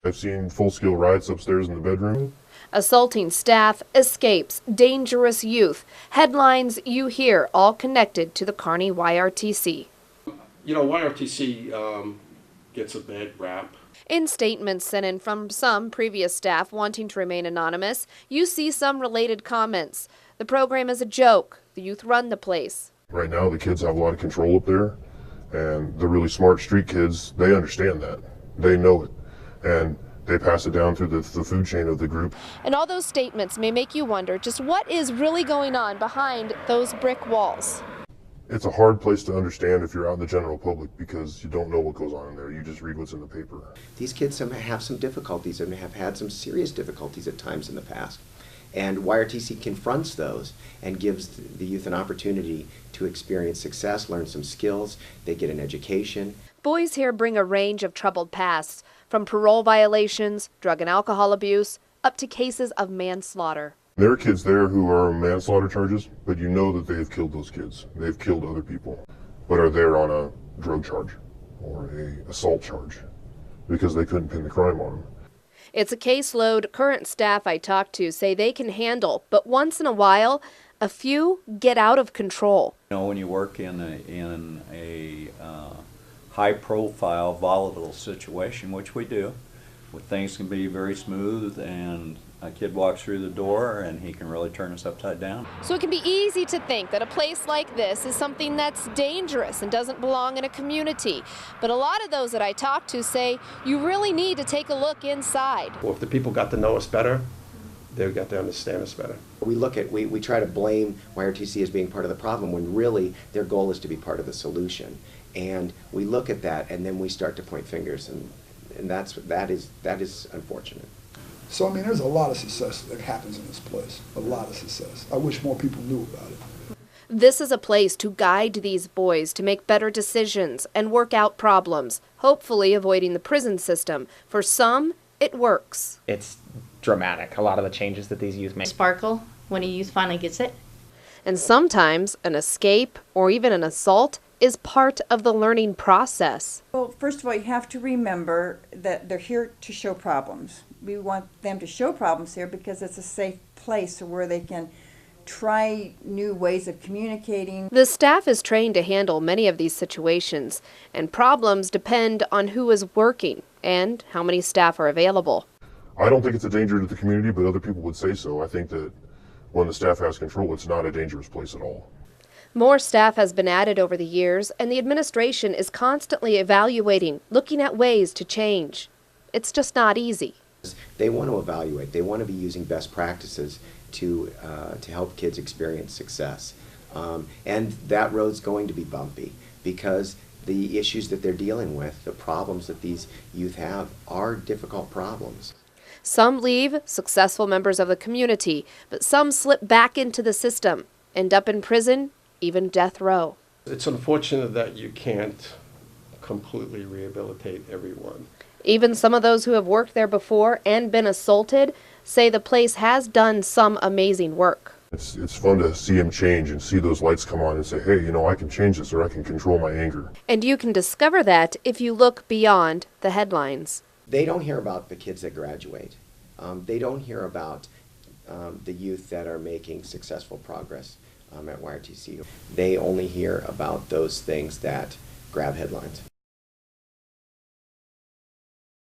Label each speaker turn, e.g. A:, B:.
A: I've seen full-scale riots upstairs in the bedroom.
B: Assaulting staff, escapes, dangerous youth. Headlines you hear, all connected to the Kearney YRTC.
C: You know, YRTC gets a bad rap.
B: In statements sent in from some previous staff wanting to remain anonymous, you see some related comments. The program is a joke. The youth run the place.
A: Right now, the kids have a lot of control up there, and the really smart street kids, they understand that. They know it, and they pass it down through the food chain of the group.
B: And all those statements may make you wonder just what is really going on behind those brick walls.
A: It's a hard place to understand if you're out in the general public because you don't know what goes on in there. You just read what's in the paper.
D: These kids have some difficulties and have had some serious difficulties at times in the past. And YRTC confronts those and gives the youth an opportunity to experience success, learn some skills, they get an education.
B: Boys here bring a range of troubled pasts, from parole violations, drug and alcohol abuse, up to cases of manslaughter.
A: There are kids there who are on manslaughter charges, but you know that they've killed those kids. They've killed other people, but are there on a drug charge or a assault charge because they couldn't pin the crime on them.
B: It's a caseload current staff I talk to say they can handle, but once in a while, a few get out of control.
E: You know, when you work in a high-profile, volatile situation, which we do, where things can be very smooth and a kid walks through the door and he can really turn us upside down.
B: So it can be easy to think that a place like this is something that's dangerous and doesn't belong in a community. But a lot of those that I talk to say you really need to take a look inside.
C: Well, if the people got to know us better, they've got to understand us better.
D: We try to blame YRTC as being part of the problem when really their goal is to be part of the solution. And we look at that and then we start to point fingers, and that is unfortunate.
F: So, I mean, there's a lot of success that happens in this place, a lot of success. I wish more people knew about it.
B: This is a place to guide these boys to make better decisions and work out problems, hopefully avoiding the prison system. For some, it works.
G: It's dramatic, a lot of the changes that these youth make.
H: Sparkle when a youth finally gets it.
B: And sometimes an escape or even an assault is part of the learning process.
I: Well, first of all, you have to remember that they're here to show problems. We want them to show problems here because it's a safe place where they can try new ways of communicating.
B: The staff is trained to handle many of these situations, and problems depend on who is working and how many staff are available.
A: I don't think it's a danger to the community, but other people would say so. I think that when the staff has control, it's not a dangerous place at all.
B: More staff has been added over the years, and the administration is constantly evaluating, looking at ways to change. It's just not easy.
D: They want to evaluate. They want to be using best practices to help kids experience success. And that road's going to be bumpy because the issues that they're dealing with, the problems that these youth have, are difficult problems.
B: Some leave, successful members of the community, but some slip back into the system, end up in prison, even death row.
C: It's unfortunate that you can't completely rehabilitate everyone.
B: Even some of those who have worked there before and been assaulted say the place has done some amazing work.
A: It's fun to see them change and see those lights come on and say, hey, you know, I can change this or I can control my anger.
B: And you can discover that if you look beyond the headlines.
D: They don't hear about the kids that graduate. They don't hear about the youth that are making successful progress at YRTC. They only hear about those things that grab headlines.